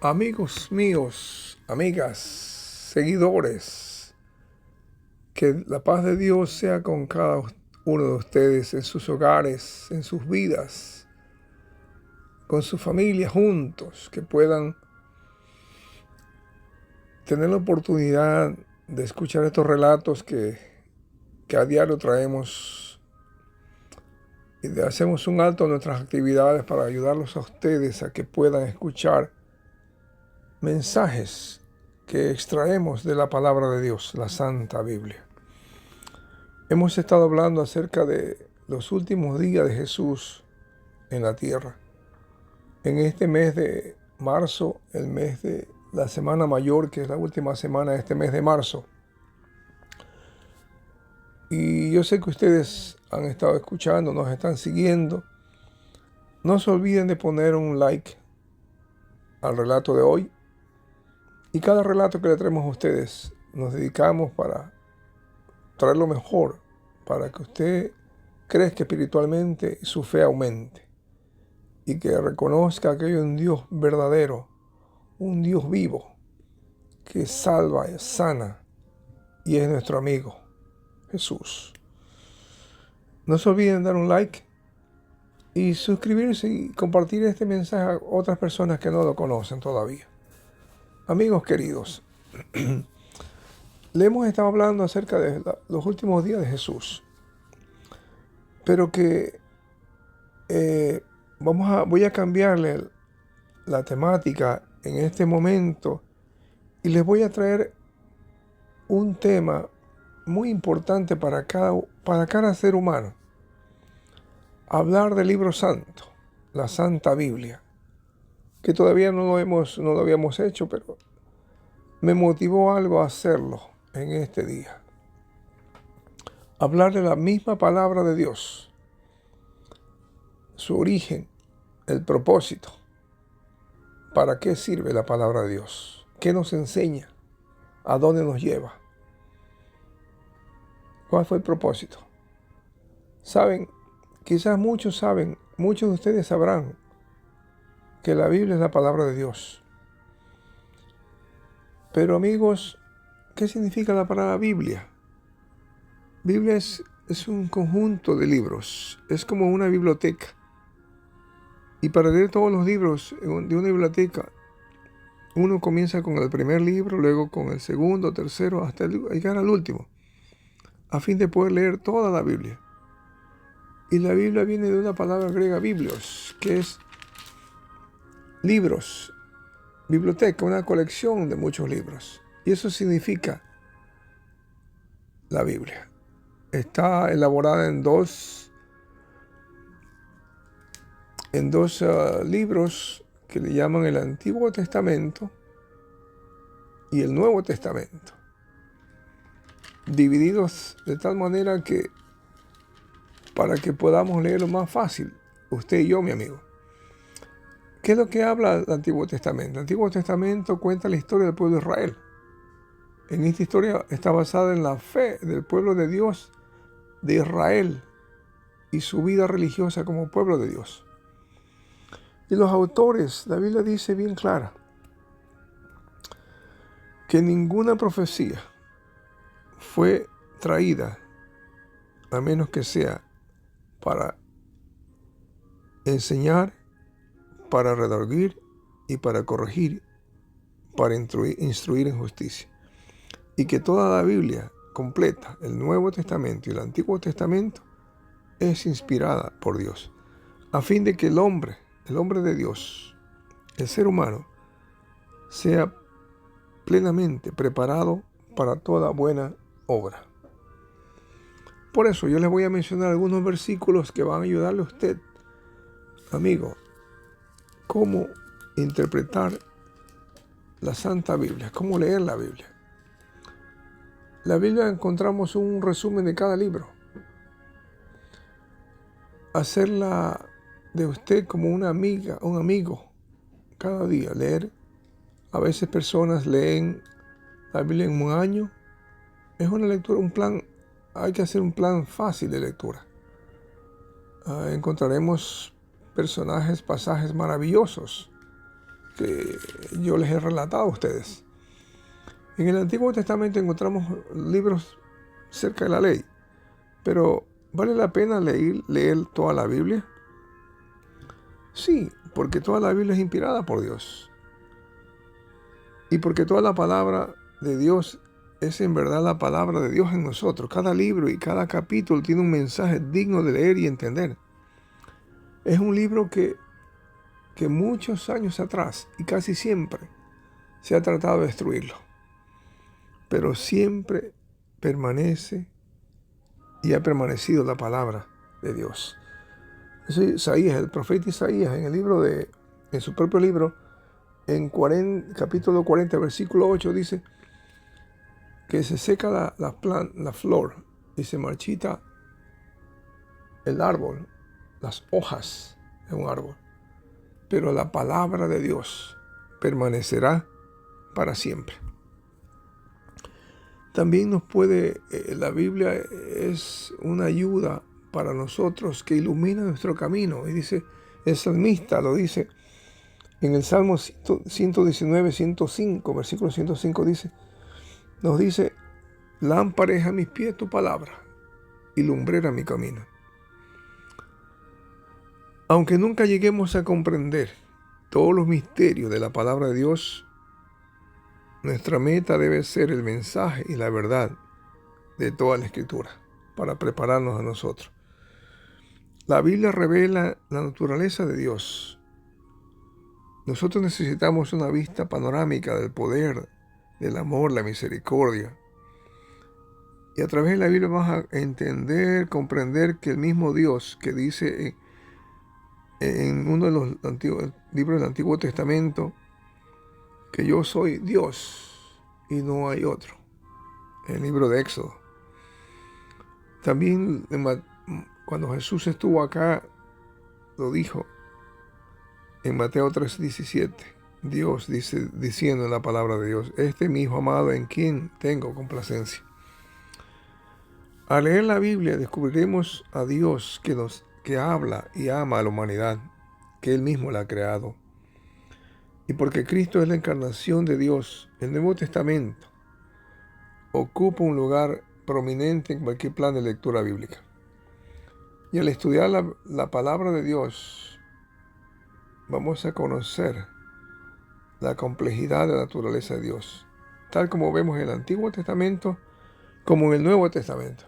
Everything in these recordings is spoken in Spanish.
Amigos míos, amigas, seguidores, que la paz de Dios sea con cada uno de ustedes en sus hogares, en sus vidas, con su familia juntos, que puedan tener la oportunidad de escuchar estos relatos que a diario traemos y hacemos un alto en nuestras actividades para ayudarlos a ustedes a que puedan escuchar mensajes que extraemos de la palabra de Dios, la Santa Biblia. Hemos estado hablando acerca de los últimos días de Jesús en la tierra. En este mes de marzo, el mes de la Semana Mayor, que es la última semana de este mes de marzo. Y yo sé que ustedes han estado escuchando, nos están siguiendo. No se olviden de poner un like al relato de hoy. Y cada relato que le traemos a ustedes, nos dedicamos para traer lo mejor, para que usted crezca espiritualmente y su fe aumente. Y que reconozca que hay un Dios verdadero, un Dios vivo, que salva, sana y es nuestro amigo, Jesús. No se olviden dar un like y suscribirse y compartir este mensaje a otras personas que no lo conocen todavía. Amigos queridos, le hemos estado hablando acerca de los últimos días de Jesús, pero que voy a cambiarle la temática en este momento y les voy a traer un tema muy importante para cada ser humano. Hablar del libro santo, la Santa Biblia, que todavía no lo habíamos hecho, pero me motivó algo a hacerlo en este día. Hablar de la misma palabra de Dios, su origen, el propósito. ¿Para qué sirve la palabra de Dios? ¿Qué nos enseña? ¿A dónde nos lleva? ¿Cuál fue el propósito? Saben, quizás muchos de ustedes sabrán que la Biblia es la palabra de Dios. Pero amigos, ¿qué significa la palabra Biblia? Biblia es un conjunto de libros, es como una biblioteca. Y para leer todos los libros de una biblioteca, uno comienza con el primer libro, luego con el segundo, tercero, hasta llegar al último, a fin de poder leer toda la Biblia. Y la Biblia viene de una palabra griega, biblios, que es libros, biblioteca, una colección de muchos libros. Y eso significa la Biblia. Está elaborada en dos libros que le llaman el Antiguo Testamento y el Nuevo Testamento, divididos de tal manera que para que podamos leerlo más fácil, usted y yo, mi amigo. ¿Qué es lo que habla el Antiguo Testamento? El Antiguo Testamento cuenta la historia del pueblo de Israel. En esta historia está basada en la fe del pueblo de Dios, de Israel, y su vida religiosa como pueblo de Dios. Y los autores, la Biblia dice bien clara, que ninguna profecía fue traída, a menos que sea para enseñar, para redarguir y para corregir, para instruir en justicia. Y que toda la Biblia completa, el Nuevo Testamento y el Antiguo Testamento, es inspirada por Dios, a fin de que el hombre de Dios, el ser humano, sea plenamente preparado para toda buena obra. Por eso yo les voy a mencionar algunos versículos que van a ayudarle a usted, amigo, cómo interpretar la Santa Biblia, cómo leer la Biblia. La Biblia encontramos un resumen de cada libro. Hacerla de usted como una amiga, un amigo, cada día, leer. A veces personas leen la Biblia en un año. Es una lectura, un plan, hay que hacer un plan fácil de lectura. Encontraremos personajes, pasajes maravillosos que yo les he relatado a ustedes. En el Antiguo Testamento encontramos libros cerca de la ley, pero ¿vale la pena leer toda la Biblia? Sí, porque toda la Biblia es inspirada por Dios. Y porque toda la palabra de Dios es en verdad la palabra de Dios en nosotros. Cada libro y cada capítulo tiene un mensaje digno de leer y entender. Es un libro que muchos años atrás y casi siempre se ha tratado de destruirlo. Pero siempre permanece y ha permanecido la palabra de Dios. Eso es Isaías, el profeta Isaías, en su propio libro, en capítulo 40, versículo 8, dice que se seca la flor y se marchita el árbol, las hojas de un árbol. Pero la palabra de Dios permanecerá para siempre. También la Biblia es una ayuda para nosotros que ilumina nuestro camino. Y dice, el salmista lo dice en el Salmo 119, 105, versículo 105 nos dice, lámpara es a mis pies tu palabra y lumbrera mi camino. Aunque nunca lleguemos a comprender todos los misterios de la palabra de Dios, nuestra meta debe ser el mensaje y la verdad de toda la Escritura para prepararnos a nosotros. La Biblia revela la naturaleza de Dios. Nosotros necesitamos una vista panorámica del poder, del amor, la misericordia. Y a través de la Biblia vamos a entender, comprender que el mismo Dios que dice en uno de los libros del Antiguo Testamento que yo soy Dios y no hay otro, en el libro de Éxodo. También cuando Jesús estuvo acá, lo dijo en Mateo 3:17. Dios diciendo en la palabra de Dios, este es mi Hijo amado en quien tengo complacencia. Al leer la Biblia descubriremos a Dios que habla y ama a la humanidad, que Él mismo la ha creado. Y porque Cristo es la encarnación de Dios, el Nuevo Testamento ocupa un lugar prominente en cualquier plan de lectura bíblica. Y al estudiar la palabra de Dios, vamos a conocer la complejidad de la naturaleza de Dios, tal como vemos en el Antiguo Testamento como en el Nuevo Testamento.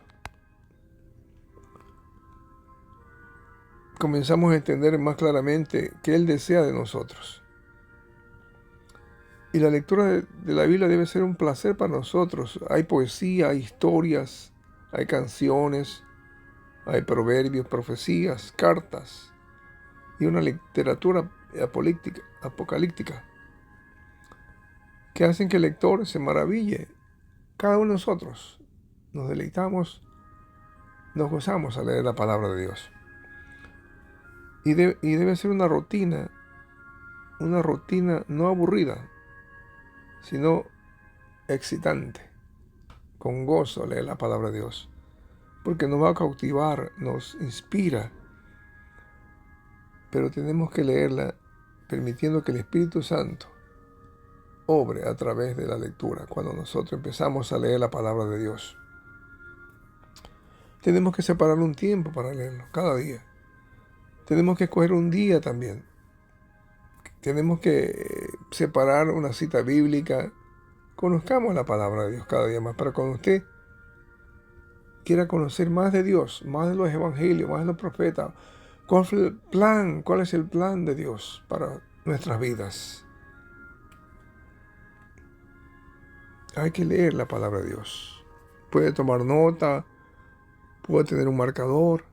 Comenzamos a entender más claramente qué Él desea de nosotros. Y la lectura de la Biblia debe ser un placer para nosotros. Hay poesía, hay historias, hay canciones, hay proverbios, profecías, cartas y una literatura apocalíptica que hacen que el lector se maraville. Cada uno de nosotros nos deleitamos, nos gozamos al leer la palabra de Dios. Y debe ser una rutina no aburrida, sino excitante, con gozo leer la palabra de Dios, porque nos va a cautivar, nos inspira, pero tenemos que leerla permitiendo que el Espíritu Santo obre a través de la lectura cuando nosotros empezamos a leer la palabra de Dios. Tenemos que separar un tiempo para leerlo, cada día. Tenemos que escoger un día también. Tenemos que separar una cita bíblica. Conozcamos la palabra de Dios cada día más, para cuando usted quiera conocer más de Dios, más de los evangelios, más de los profetas, ¿cuál es el plan de Dios para nuestras vidas? Hay que leer la palabra de Dios. Puede tomar nota, puede tener un marcador,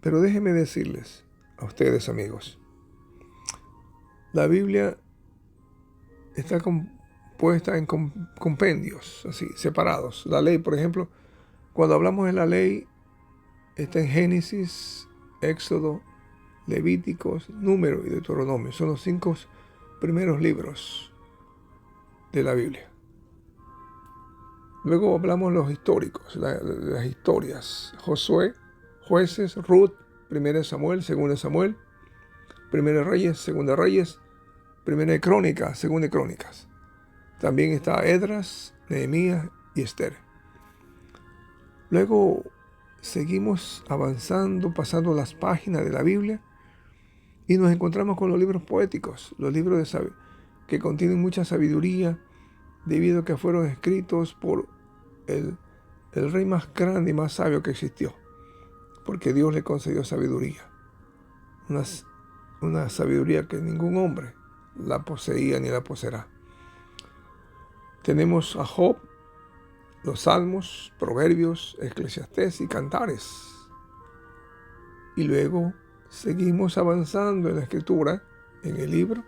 pero déjenme decirles a ustedes, amigos, la Biblia está compuesta en compendios, así, separados. La ley, por ejemplo, cuando hablamos de la ley, está en Génesis, Éxodo, Levíticos, Número y Deuteronomio. Son los 5 primeros libros de la Biblia. Luego hablamos de los históricos, las historias. Josué, Jueces, Ruth, 1 Samuel, 2 Samuel, 1 Reyes, 2 Reyes, Primera de Crónicas, Segunda de Crónicas. También está Esdras, Nehemías y Esther. Luego seguimos avanzando, pasando las páginas de la Biblia y nos encontramos con los libros poéticos, los libros que contienen mucha sabiduría debido a que fueron escritos por el rey más grande y más sabio que existió, porque Dios le concedió sabiduría, una sabiduría que ningún hombre la poseía ni la poseerá. Tenemos a Job, los Salmos, Proverbios, Eclesiastés y Cantares. Y luego seguimos avanzando en la Escritura, en el libro,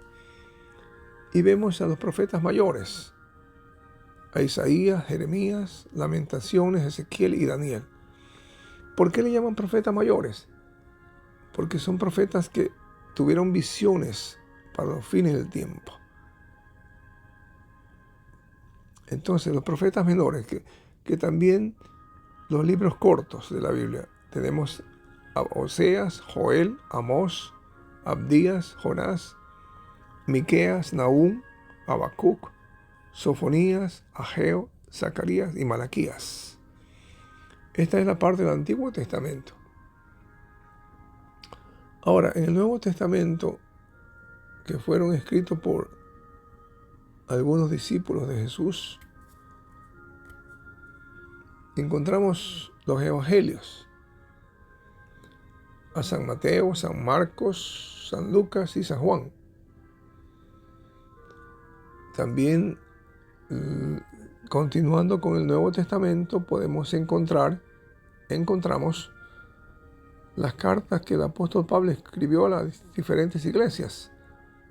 y vemos a los profetas mayores, a Isaías, Jeremías, Lamentaciones, Ezequiel y Daniel. ¿Por qué le llaman profetas mayores? Porque son profetas que tuvieron visiones para los fines del tiempo. Entonces, los profetas menores, que también los libros cortos de la Biblia, tenemos a Oseas, Joel, Amós, Abdías, Jonás, Miqueas, Nahum, Habacuc, Sofonías, Ageo, Zacarías y Malaquías. Esta es la parte del Antiguo Testamento. Ahora, en el Nuevo Testamento, que fueron escritos por algunos discípulos de Jesús, encontramos los evangelios: a San Mateo, San Marcos, San Lucas y San Juan. También, continuando con el Nuevo Testamento, encontramos las cartas que el apóstol Pablo escribió a las diferentes iglesias: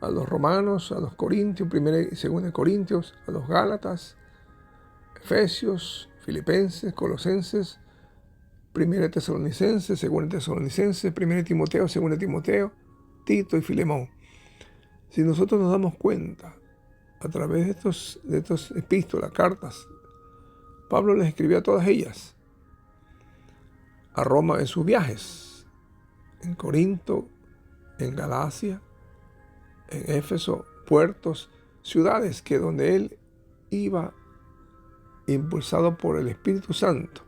a los romanos, a los corintios, primera y segunda de Corintios, a los gálatas, efesios, filipenses, colosenses, primera de Tesalonicenses, segunda de Tesalonicenses, primera de Timoteo, segunda de Timoteo, Tito y Filemón. Si nosotros nos damos cuenta, a través de estos epístolas, cartas, Pablo les escribió a todas ellas. A Roma en sus viajes, en Corinto, en Galacia, en Éfeso, puertos, ciudades que donde él iba impulsado por el Espíritu Santo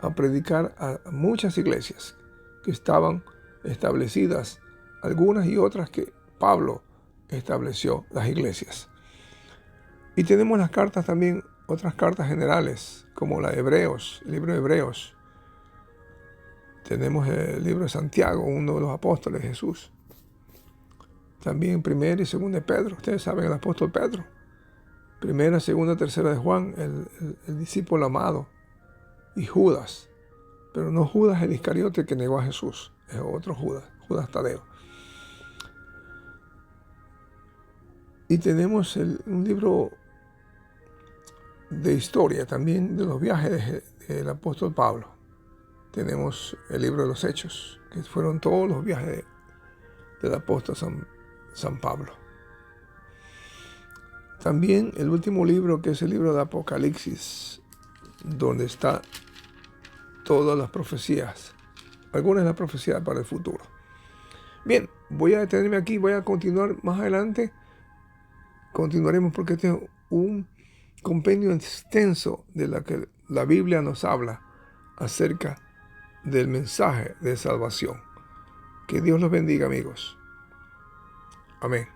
a predicar a muchas iglesias que estaban establecidas, algunas y otras que Pablo estableció las iglesias. Y tenemos las cartas también, otras cartas generales, como la de Hebreos, el libro de Hebreos. Tenemos el libro de Santiago, uno de los apóstoles de Jesús. También primera y segunda de Pedro. Ustedes saben, el apóstol Pedro. Primera, segunda, tercera de Juan, el discípulo amado. Y Judas. Pero no Judas el Iscariote que negó a Jesús. Es otro Judas, Judas Tadeo. Y tenemos un libro de historia también de los viajes del apóstol Pablo. Tenemos el libro de los Hechos, que fueron todos los viajes del apóstol San Pablo. También el último libro, que es el libro de Apocalipsis, donde está todas las profecías, algunas de las profecías para el futuro. Bien, voy a detenerme aquí, voy a continuar más adelante. Continuaremos porque este es un compendio extenso de la que la Biblia nos habla acerca del mensaje de salvación. Que Dios los bendiga, amigos. Amén.